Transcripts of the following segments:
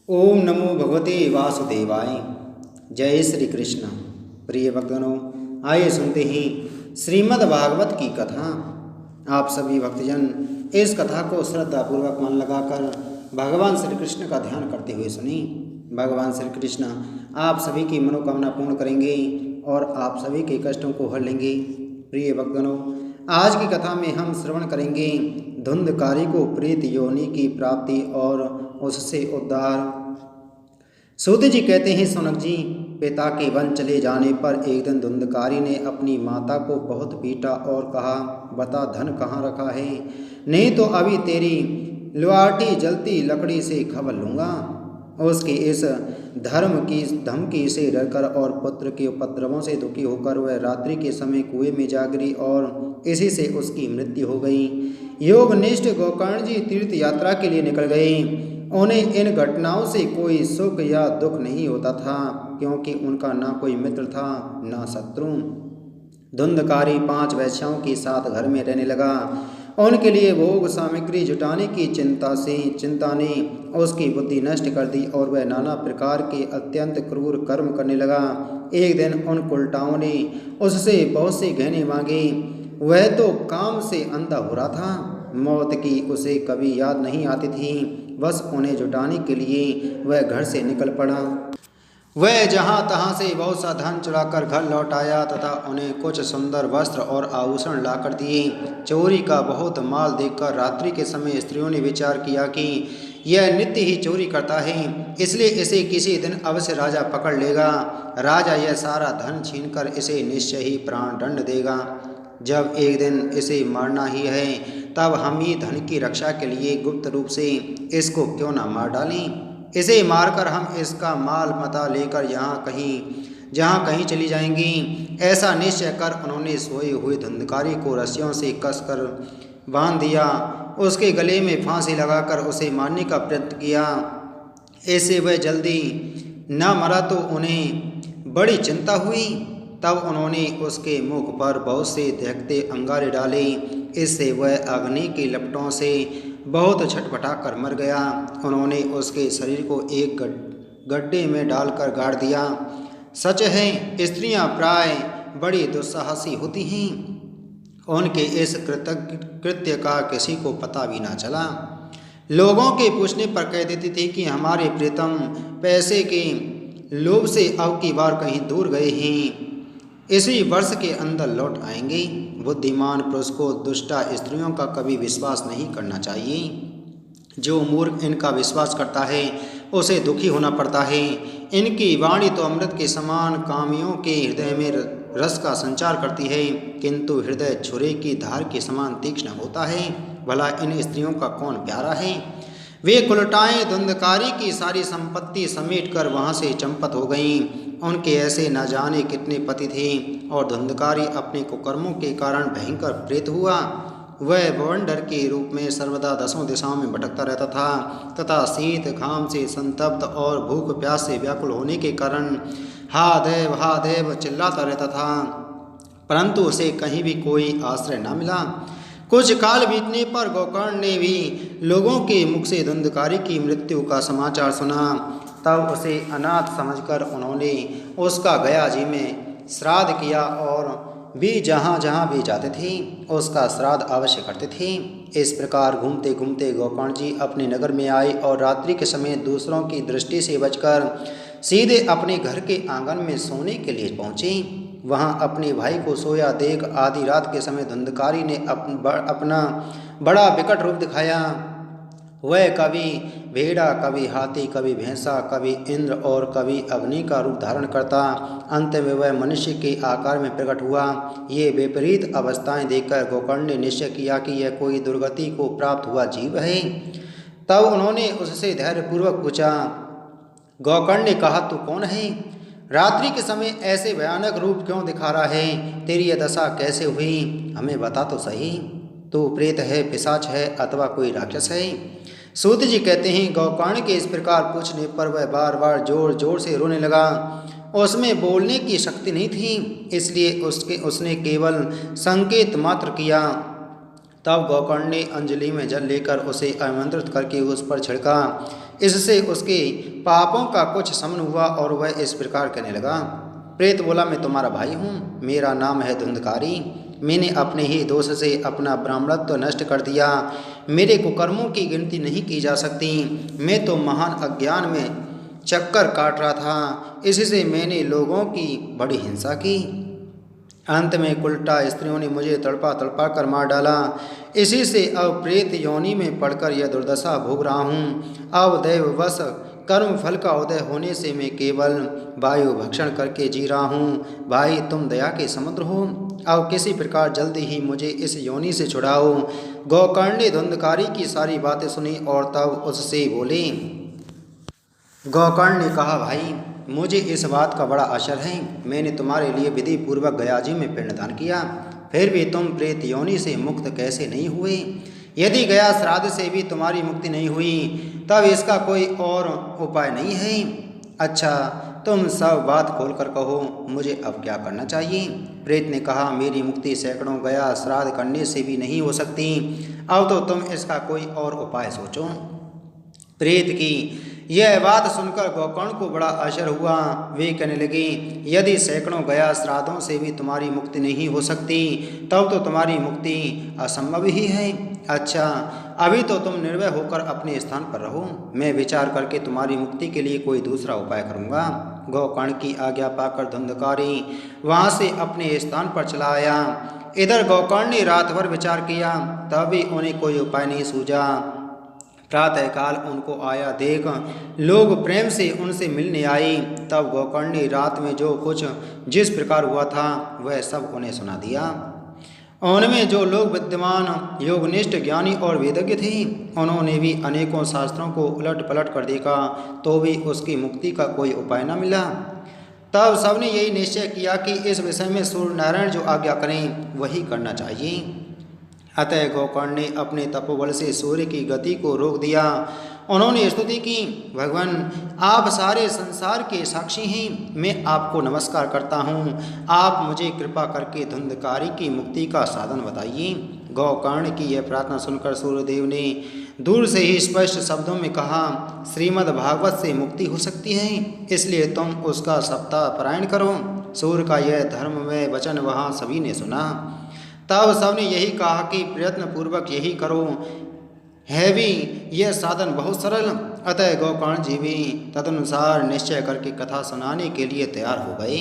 ओम नमो भगवते वासुदेवाय। जय श्री कृष्ण। प्रिय भक्तजनों, आइए सुनते हैं श्रीमद् भागवत की कथा। आप सभी भक्तजन इस कथा को श्रद्धापूर्वक मन लगाकर भगवान श्री कृष्ण का ध्यान करते हुए सुनी। भगवान श्री कृष्ण आप सभी की मनोकामना पूर्ण करेंगे और आप सभी के कष्टों को हर लेंगे। प्रिय भक्तजनों, आज की कथा में हम श्रवण करेंगे धुंधकारी को प्रेत योनि की प्राप्ति और उससे उद्धार। सूत जी कहते हैं, सौनक जी, पिता के वन चले जाने पर एक दिन धुंधकारी ने अपनी माता को बहुत पीटा और कहा, बता धन कहाँ रखा है, नहीं तो अभी तेरी लुआटी जलती लकड़ी से खबर लूँगा। उसकी इस धमकी से डरकर और पुत्र के उपद्रवों से दुखी होकर वह रात्रि के समय कुएं में जा गिरी और इसी से उसकी मृत्यु हो गई। योगनिष्ठ गोकर्ण जी तीर्थ यात्रा के लिए निकल गए। उन्हें इन घटनाओं से कोई सुख या दुख नहीं होता था, क्योंकि उनका ना कोई मित्र था ना शत्रु। धुंधकारी 5 वैश्याओं के साथ घर में रहने लगा। उनके लिए भोग सामग्री जुटाने की चिंता ने उसकी बुद्धि नष्ट कर दी और वह नाना प्रकार के अत्यंत क्रूर कर्म करने लगा। एक दिन उन उल्टाओं ने उससे बहुत से गहने मांगे। वह तो काम से अंधा हो रहा था। मौत की उसे कभी याद नहीं आती थी। बस उन्हें जुटाने के लिए वह घर से निकल पड़ा। वह जहाँ तहाँ से बहुत सा धन चुराकर घर लौट आया तथा उन्हें कुछ सुंदर वस्त्र और आभूषण लाकर दिए। चोरी का बहुत माल देखकर रात्रि के समय स्त्रियों ने विचार किया कि यह नित्य ही चोरी करता है, इसलिए इसे किसी दिन अवश्य राजा पकड़ लेगा। राजा यह सारा धन छीनकर इसे निश्चय ही प्राण दंड देगा। जब एक दिन इसे मारना ही है, तब हम ही धन की रक्षा के लिए गुप्त रूप से इसको क्यों न मार डालें। इसे मारकर हम इसका माल मता लेकर जहाँ कहीं चली जाएंगी। ऐसा निश्चय कर उन्होंने सोए हुए धुंधकारी को रस्सियों से कसकर बांध दिया। उसके गले में फांसी लगाकर उसे मारने का प्रयत्न किया। ऐसे वह जल्दी न मरा तो उन्हें बड़ी चिंता हुई। तब उन्होंने उसके मुख पर बहुत से दहकते अंगारे डाले। इससे वह अग्नि की लपटों से बहुत छटपटा कर मर गया। उन्होंने उसके शरीर को एक गड्ढे में डालकर गाड़ दिया। सच है, स्त्रियां प्राय बड़ी दुस्साहसी होती हैं। उनके इस कृत्य का किसी को पता भी ना चला। लोगों के पूछने पर कह देती थी कि हमारे प्रीतम पैसे के लोभ से अब की बार कहीं दूर गए हैं, इसी वर्ष के अंदर लौट आएंगे। बुद्धिमान पुरुष को दुष्टा स्त्रियों का कभी विश्वास नहीं करना चाहिए। जो मूर्ख इनका विश्वास करता है उसे दुखी होना पड़ता है। इनकी वाणी तो अमृत के समान कामियों के हृदय में रस का संचार करती है, किंतु हृदय छुरे की धार के समान तीक्ष्ण होता है। भला इन स्त्रियों का कौन प्यारा है। वे कुलटाएं धुंधकारी की सारी संपत्ति समेट कर वहाँ से चंपत हो गईं। उनके ऐसे न जाने कितने पति थे और धुंधकारी अपने कुकर्मों के कारण भयंकर प्रेत हुआ। वह बवंडर के रूप में सर्वदा 10 दिशाओं में भटकता रहता था तथा शीत घाम से संतप्त और भूख प्यास से व्याकुल होने के कारण हा देव चिल्लाता रहता था, परंतु उसे कहीं भी कोई आश्रय न मिला। कुछ काल बीतने पर गोकर्ण ने भी लोगों के मुख से धुंधकारी की मृत्यु का समाचार सुना। तब उसे अनाथ समझकर उन्होंने उसका गया जी में श्राद्ध किया और भी जहाँ जहाँ भी जाते थे उसका श्राद्ध अवश्य करते थे। इस प्रकार घूमते घूमते गोकर्ण जी अपने नगर में आए और रात्रि के समय दूसरों की दृष्टि से बचकर सीधे अपने घर के आंगन में सोने के लिए पहुँचे। वहाँ अपने भाई को सोया देख आधी रात के समय धुंधकारी ने अपना बड़ा विकट रूप दिखाया। वह कभी भेड़ा, कभी हाथी, कभी भैंसा, कभी इंद्र और कभी अग्नि का रूप धारण करता। अंत में वह मनुष्य के आकार में प्रकट हुआ। ये विपरीत अवस्थाएं देखकर गोकर्ण ने निश्चय किया कि यह कोई दुर्गति को प्राप्त हुआ जीव है। तब उन्होंने उससे धैर्यपूर्वक पूछा। गोकर्ण ने कहा, तू कौन है? रात्रि के समय ऐसे भयानक रूप क्यों दिखा रहा है? तेरी यह दशा कैसे हुई, हमें बता तो सही। तू प्रेत है, पिशाच है अथवा कोई राक्षस है? सूत जी कहते हैं, गोकर्ण के इस प्रकार पूछने पर वह बार बार जोर जोर से रोने लगा। उसमें बोलने की शक्ति नहीं थी, इसलिए उसने केवल संकेत मात्र किया तब गोकर्ण ने अंजलि में जल लेकर उसे आमंत्रित करके उस पर छिड़का। इससे उसके पापों का कुछ शमन हुआ और वह इस प्रकार कहने लगा। प्रेत बोला, मैं तुम्हारा भाई हूँ, मेरा नाम है धुंधकारी। मैंने अपने ही दोष से अपना ब्राह्मणत्व नष्ट कर दिया। मेरे कुकर्मों की गिनती नहीं की जा सकती। मैं तो महान अज्ञान में चक्कर काट रहा था, इसी से मैंने लोगों की बड़ी हिंसा की। अंत में उल्टा स्त्रियों ने मुझे तड़पा तड़पा कर मार डाला। इसी से अब प्रेत योनि में पड़कर यह दुर्दशा भोग रहा हूँ। अब दैववश कर्म फल का उदय होने से मैं केवल वायु भक्षण करके जी रहा हूँ। भाई, तुम दया के समुद्र हो, अब किसी प्रकार जल्दी ही मुझे इस योनि से छुड़ाओ। गोकर्ण ने धुंधकारी की सारी बातें सुनी और तब उससे बोले। गोकर्ण ने कहा, भाई, मुझे इस बात का बड़ा आश्चर्य है। मैंने तुम्हारे लिए विधि पूर्वक गयाजी में पिंडदान किया, फिर भी तुम प्रेत योनि से मुक्त कैसे नहीं हुए? यदि गया श्राद्ध से भी तुम्हारी मुक्ति नहीं हुई, तब इसका कोई और उपाय नहीं है। अच्छा, तुम सब बात खोलकर कहो, मुझे अब क्या करना चाहिए? प्रेत ने कहा, मेरी मुक्ति सैकड़ों गया श्राद्ध करने से भी नहीं हो सकती। अब तो तुम इसका कोई और उपाय सोचो। प्रेत की यह बात सुनकर गोकर्ण को बड़ा आश्चर्य हुआ। वे कहने लगे, यदि सैकड़ों गया श्राद्धों से भी तुम्हारी मुक्ति नहीं हो सकती, तब तो तुम्हारी मुक्ति असंभव ही है। अच्छा, अभी तो तुम निर्भय होकर अपने स्थान पर रहो, मैं विचार करके तुम्हारी मुक्ति के लिए कोई दूसरा उपाय करूँगा। गोकर्ण की आज्ञा पाकर धुंधकारी वहाँ से अपने स्थान पर चला आया। इधर गोकर्ण ने रात भर विचार किया, तब भी उन्हें कोई उपाय नहीं सूझा। प्रातःकाल उनको आया देख लोग प्रेम से उनसे मिलने आए। तब गोकर्ण ने रात में जो कुछ जिस प्रकार हुआ था वह सब उन्हें सुना दिया। उनमें जो लोग विद्यमान योगनिष्ठ ज्ञानी और वेदज्ञ थे, उन्होंने भी अनेकों शास्त्रों को उलट पलट कर देखा, तो भी उसकी मुक्ति का कोई उपाय न मिला। तब सबने यही निश्चय किया कि इस विषय में सूर्य नारायण जो आज्ञा करें वही करना चाहिए। अतः गोकर्ण ने अपने तपोबल से सूर्य की गति को रोक दिया। उन्होंने स्तुति की, भगवान, आप सारे संसार के साक्षी हैं, मैं आपको नमस्कार करता हूँ। आप मुझे कृपा करके धुंधकारी की मुक्ति का साधन बताइए। गोकर्ण की यह प्रार्थना सुनकर सूर्यदेव ने दूर से ही स्पष्ट शब्दों में कहा, श्रीमद् भागवत से मुक्ति हो सकती है, इसलिए तुम उसका सप्ताह पारायण करो। सूर्य का यह धर्ममय वचन वहाँ सभी ने सुना। तब सबने यही कहा कि प्रयत्न पूर्वक यही करो, है भी यह साधन बहुत सरल। अतः गोकर्ण जी भी तदनुसार निश्चय करके कथा सुनाने के लिए तैयार हो गए।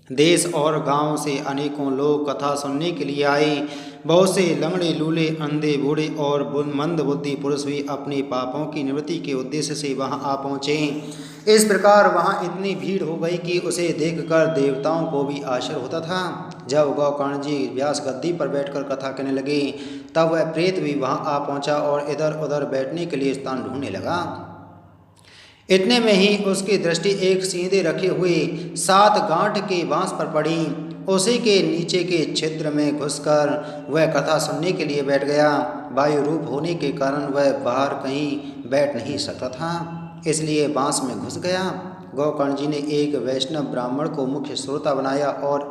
देश और गांव से अनेकों लोग कथा सुनने के लिए आए। बहुत से लंगड़े, लूले, अंधे, बूढ़े और मंद बुद्धि पुरुष भी अपने पापों की निवृत्ति के उद्देश्य से वहां आ पहुँचे। इस प्रकार वहां इतनी भीड़ हो गई कि उसे देखकर देवताओं को भी आश्चर्य होता था। जब गोकर्ण जी व्यास गद्दी पर बैठकर कथा कहने लगे, तब वह प्रेत भी वहां आ पहुंचा और इधर उधर बैठने के लिए स्थान ढूंढने लगा। इतने में ही उसकी दृष्टि एक सीधे रखे हुए 7 गांठ के बांस पर पड़ी। उसी के नीचे के छिद्र में घुसकर वह कथा सुनने के लिए बैठ गया। वायु रूप होने के कारण वह बाहर कहीं बैठ नहीं सकता था, इसलिए बांस में घुस गया। गोकर्ण जी ने एक वैष्णव ब्राह्मण को मुख्य श्रोता बनाया और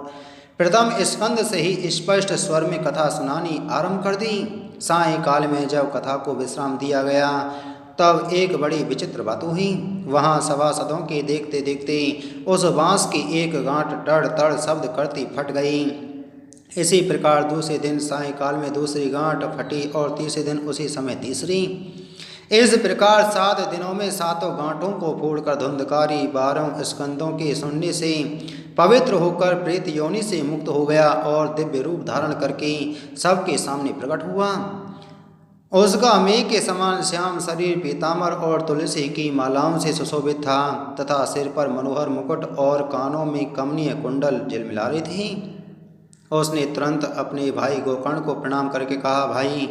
प्रथम स्कंद से ही स्पष्ट स्वर में कथा सुनानी आरंभ कर दी। सायंकाल में जब कथा को विश्राम दिया गया, तब एक बड़ी विचित्र बात हुई। वहाँ सभासदों के देखते देखते उस बांस की एक गांठ टड़ तड़ शब्द करती फट गई। इसी प्रकार दूसरे दिन सायंकाल में दूसरी गांठ फटी और तीसरे दिन उसी समय तीसरी। इस प्रकार 7 दिनों में 7 गांठों को फोड़कर धुंधकारी 12 स्कंदों के सुनने से पवित्र होकर प्रेत योनि से मुक्त हो गया और दिव्य रूप धारण करके सबके सामने प्रकट हुआ। उसका मेघ के समान श्याम शरीर पीताम्बर और तुलसी की मालाओं से सुशोभित था तथा सिर पर मनोहर मुकुट और कानों में कमनीय कुंडल झिलमिला रहे थे। उसने तुरंत अपने भाई गोकर्ण को प्रणाम करके कहा, भाई,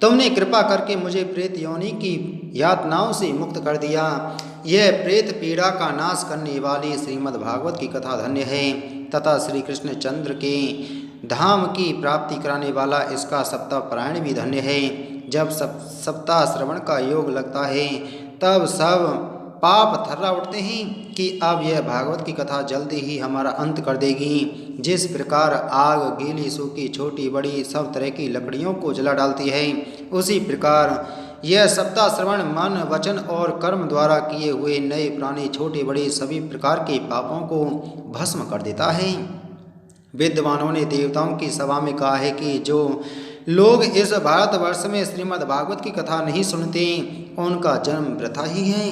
तुमने कृपा करके मुझे प्रेत योनि की यातनाओं से मुक्त कर दिया। यह प्रेत पीड़ा का नाश करने वाली श्रीमद् भागवत की कथा धन्य है तथा श्री कृष्ण चंद्र के धाम की प्राप्ति कराने वाला इसका सप्ताह पारायण भी धन्य है। जब सप्ताह श्रवण का योग लगता है, तब सब पाप थर्रा उठते हैं कि अब यह भागवत की कथा जल्दी ही हमारा अंत कर देगी। जिस प्रकार आग गीली सूखी छोटी बड़ी सब तरह की लकड़ियों को जला डालती है, उसी प्रकार यह सप्ताह श्रवण मन वचन और कर्म द्वारा किए हुए नए पुराने छोटे बड़े सभी प्रकार के पापों को भस्म कर देता है। विद्वानों ने देवताओं की सभा में कहा है कि जो लोग इस भारतवर्ष में श्रीमद् भागवत की कथा नहीं सुनते, उनका जन्म वृथा ही है।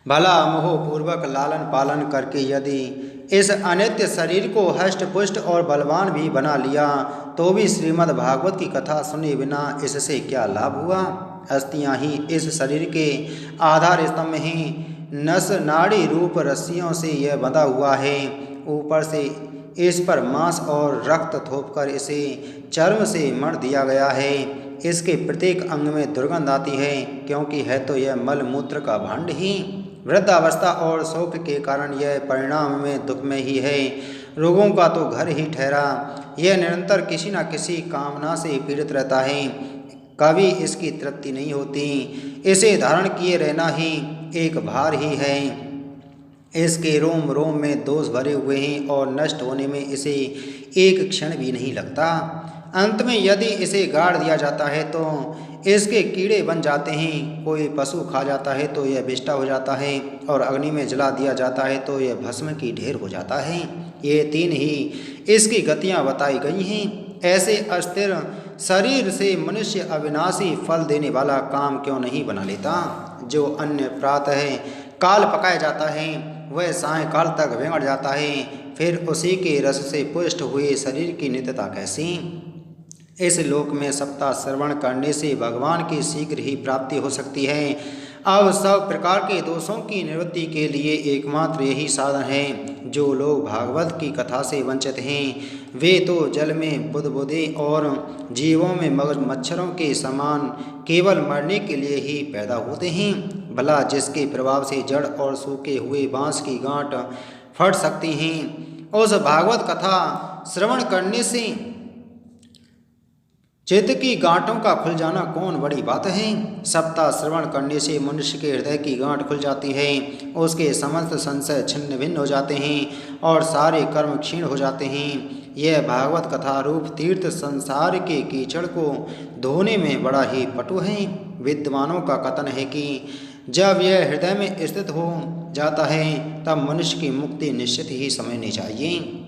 भला मोह पूर्वक लालन पालन करके यदि इस अनित्य शरीर को हष्ट पुष्ट और बलवान भी बना लिया, तो भी श्रीमद् भागवत की कथा सुने बिना इससे क्या लाभ हुआ। अस्थियां ही इस शरीर के आधार स्तंभ हैं। नस नाड़ी रूप रस्सियों से यह बंधा हुआ है। ऊपर से इस पर मांस और रक्त थोपकर इसे चर्म से मढ़ दिया गया है। इसके प्रत्येक अंग में दुर्गंध आती है, क्योंकि है तो यह मल मूत्र का भांड ही। वृद्धावस्था और शोक के कारण यह परिणाम में दुखमय ही है। रोगों का तो घर ही ठहरा। यह निरंतर किसी न किसी कामना से पीड़ित रहता है, कभी इसकी तृप्ति नहीं होती। इसे धारण किए रहना ही एक भार ही है। इसके रोम रोम में दोष भरे हुए हैं और नष्ट होने में इसे एक क्षण भी नहीं लगता। अंत में यदि इसे गाड़ दिया जाता है तो इसके कीड़े बन जाते हैं। कोई पशु खा जाता है तो यह विष्टा हो जाता है, और अग्नि में जला दिया जाता है तो यह भस्म की ढेर हो जाता है। ये तीन ही इसकी गतियाँ बताई गई हैं। ऐसे अस्थिर शरीर से मनुष्य अविनाशी फल देने वाला काम क्यों नहीं बना लेता। जो अन्य प्रातः काल पकाया जाता है, वह सायंकाल तक बिगड़ जाता है। फिर उसी के रस से पुष्ट हुए शरीर की नित्यता कैसी। इस लोक में सप्ताह श्रवण करने से भगवान की शीघ्र ही प्राप्ति हो सकती है। अब सब प्रकार के दोषों की निवृत्ति के लिए एकमात्र यही साधन है। जो लोग भागवत की कथा से वंचित हैं, वे तो जल में बुदबुदे और जीवों में मगर मच्छरों के समान केवल मरने के लिए ही पैदा होते हैं। भला जिसके प्रभाव से जड़ और सूखे हुए बांस की गांठ फट सकती हैं, उस भागवत कथा श्रवण करने से चित्त की गांठों का खुल जाना कौन बड़ी बात है। सप्ताह श्रवण करने से मनुष्य के हृदय की गांठ खुल जाती है। उसके समस्त संशय छिन्न भिन्न हो जाते हैं और सारे कर्म क्षीण हो जाते हैं। यह भागवत कथा रूप तीर्थ संसार के कीचड़ को धोने में बड़ा ही पटु है। विद्वानों का कथन है कि जब यह हृदय में स्थित हो जाता है, तब मनुष्य की मुक्ति निश्चित ही समझनी चाहिए।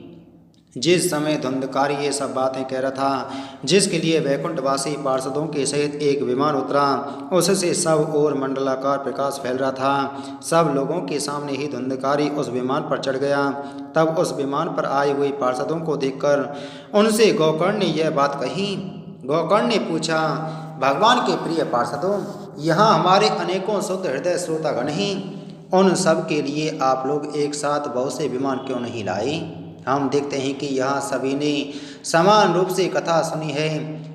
जिस समय धुंधकारी ये सब बातें कह रहा था, जिसके लिए वैकुंठवासी पार्षदों के सहित एक विमान उतरा, उससे सब ओर मंडलाकार प्रकाश फैल रहा था। सब लोगों के सामने ही धुंधकारी उस विमान पर चढ़ गया। तब उस विमान पर आए हुए पार्षदों को देखकर उनसे गोकर्ण ने यह बात कही। गोकर्ण ने पूछा, भगवान के प्रिय पार्षदों, यहाँ हमारे अनेकों शुद्ध हृदय श्रोतागण हैं। उन सब के लिए आप लोग एक साथ बहुत से विमान क्यों नहीं लाए। हम देखते हैं कि यहाँ सभी ने समान रूप से कथा सुनी है,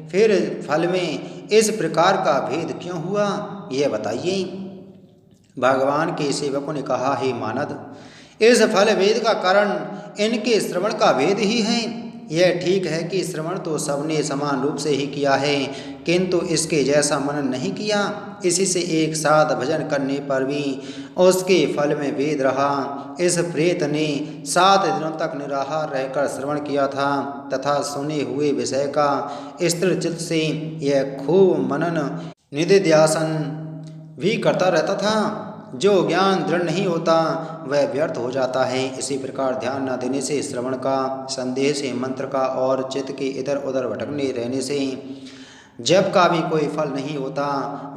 फिर फल में इस प्रकार का भेद क्यों हुआ, यह बताइए। भगवान के सेवकों ने कहा, हे मानद, इस फल भेद का कारण इनके श्रवण का भेद ही है। यह ठीक है कि श्रवण तो सबने समान रूप से ही किया है, किंतु इसके जैसा मनन नहीं किया। इसी से एक साथ भजन करने पर भी उसके फल में भेद रहा। इस प्रेत ने 7 दिनों तक निराहार रहकर श्रवण किया था तथा सुने हुए विषय का स्थिर चित्त से यह खूब मनन निधिध्यासन भी करता रहता था। जो ज्ञान दृढ़ नहीं होता वह व्यर्थ हो जाता है। इसी प्रकार ध्यान न देने से, श्रवण का, संदेह से, मंत्र का और चित्त के इधर उधर भटकने रहने से जब का भी कोई फल नहीं होता।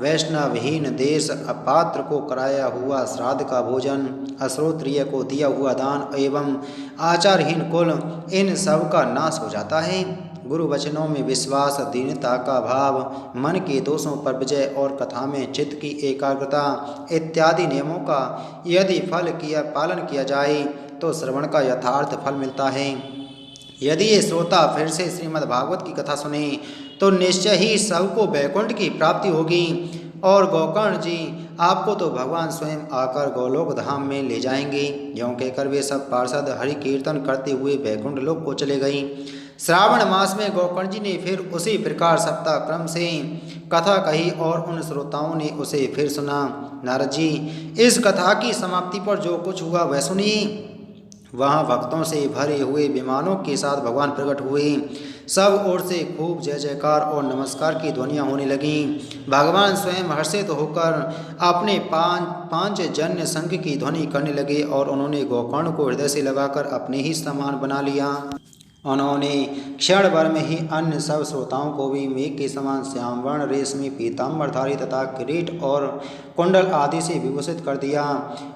वैष्णवहीन देश, अपात्र को कराया हुआ श्राद्ध का भोजन, अश्रोत्रिय को दिया हुआ दान एवं आचारहीन कुल, इन सब का नाश हो जाता है। गुरु वचनों में विश्वास, दीनता का भाव, मन के दोषों पर विजय और कथा में चित्त की एकाग्रता इत्यादि नियमों का यदि पालन किया जाए तो श्रवण का यथार्थ फल मिलता है। यदि ये श्रोता फिर से श्रीमद् भागवत की कथा सुने तो निश्चय ही सबको वैकुंठ की प्राप्ति होगी। और गोकर्ण जी, आपको तो भगवान स्वयं आकर गोलोक धाम में ले जाएंगे। यों कहकर वे सब पार्षद हरि कीर्तन करते हुए वैकुंठ लोक को चले गई। श्रावण मास में गोकर्ण जी ने फिर उसी प्रकार सप्ताह क्रम से कथा कही और उन श्रोताओं ने उसे फिर सुना। नारद जी, इस कथा की समाप्ति पर जो कुछ हुआ वह सुनिए। वहाँ भक्तों से भरे हुए विमानों के साथ भगवान प्रकट हुए। सब ओर से खूब जय जयकार और नमस्कार की ध्वनियाँ होने लगीं। भगवान स्वयं हर्षित होकर अपने पांच जन्य संघ की ध्वनि करने लगे और उन्होंने गोकर्ण को हृदय से लगाकर अपने ही समान बना लिया। उन्होंने क्षण भर में ही अन्य सब श्रोताओं को भी मेघ के समान श्यामवर्ण रेशमी पीताम्बरधारी तथा किरीट और कुंडल आदि से विभूषित कर दिया।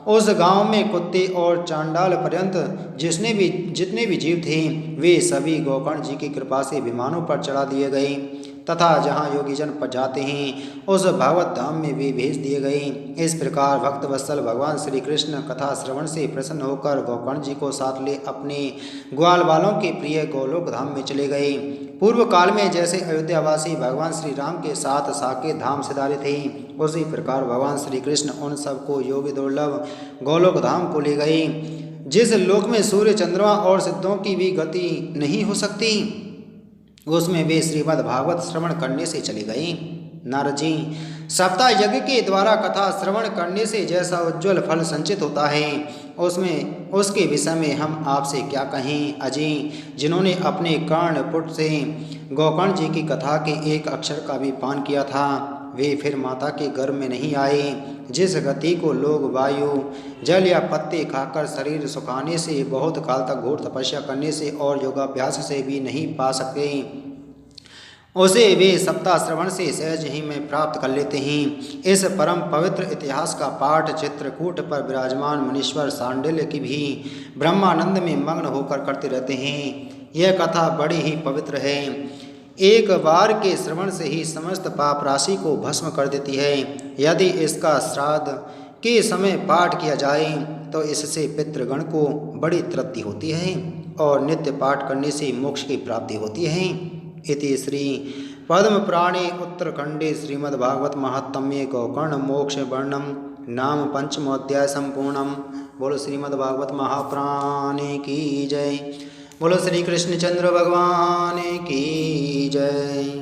उस गांव में कुत्ते और चांडाल पर्यंत जितने भी जीव थे वे सभी गोकर्ण जी की कृपा से विमानों पर चढ़ा दिए गए तथा जहाँ योगीजन पर जाते हैं उस भागवत धाम में वे भेज दिए गए। इस प्रकार भक्त वत्सल भगवान श्री कृष्ण कथा श्रवण से प्रसन्न होकर गोकर्ण जी को साथ ले अपने ग्वाल वालों के प्रिय गोलोक धाम में चले गए। पूर्व काल में जैसे अयोध्यावासी भगवान श्री राम के साथ साकेत धाम सिधारे थे, उसी प्रकार भगवान श्री कृष्ण उन सबको योगी दुर्लभ गोलोक धाम को ले गए, जिस लोक में सूर्य चंद्रमा और सिद्धों की भी गति नहीं हो सकती। उसमें वे श्रीमद् भागवत श्रवण करने से चले गए। नारद जी, सप्ताह यज्ञ के द्वारा कथा श्रवण करने से जैसा उज्ज्वल फल संचित होता है उसके विषय में हम आपसे क्या कहें। अजी, जिन्होंने अपने कर्णपुट से गोकर्ण जी की कथा के एक अक्षर का भी पान किया था वे फिर माता के गर्भ में नहीं आए। जिस गति को लोग वायु जल या पत्ते खाकर शरीर सुखाने से बहुत काल तक घोर तपस्या करने से और योगाभ्यास से भी नहीं पा सकते, उसे वे सप्ताह श्रवण से सहज ही में प्राप्त कर लेते हैं। इस परम पवित्र इतिहास का पाठ चित्रकूट पर विराजमान मुनीश्वर सांडिल्य की भी ब्रह्मानंद में मग्न होकर करते रहते हैं। यह कथा बड़ी ही पवित्र है। एक बार के श्रवण से ही समस्त पाप राशि को भस्म कर देती है। यदि इसका श्राद्ध के समय पाठ किया जाए तो इससे पितृगण को बड़ी तृप्ति होती है और नित्य पाठ करने से मोक्ष की प्राप्ति होती है। इति श्री पद्म पुराणे उत्तरखंडे श्रीमद्भागवत महात्म्ये गोकर्ण मोक्ष वर्णम नाम पंचमोध्याय संपूर्णम। बोलो श्रीमद्भागवत महापुराणे की जय। बोलो श्री कृष्णचंद्र भगवान की जय।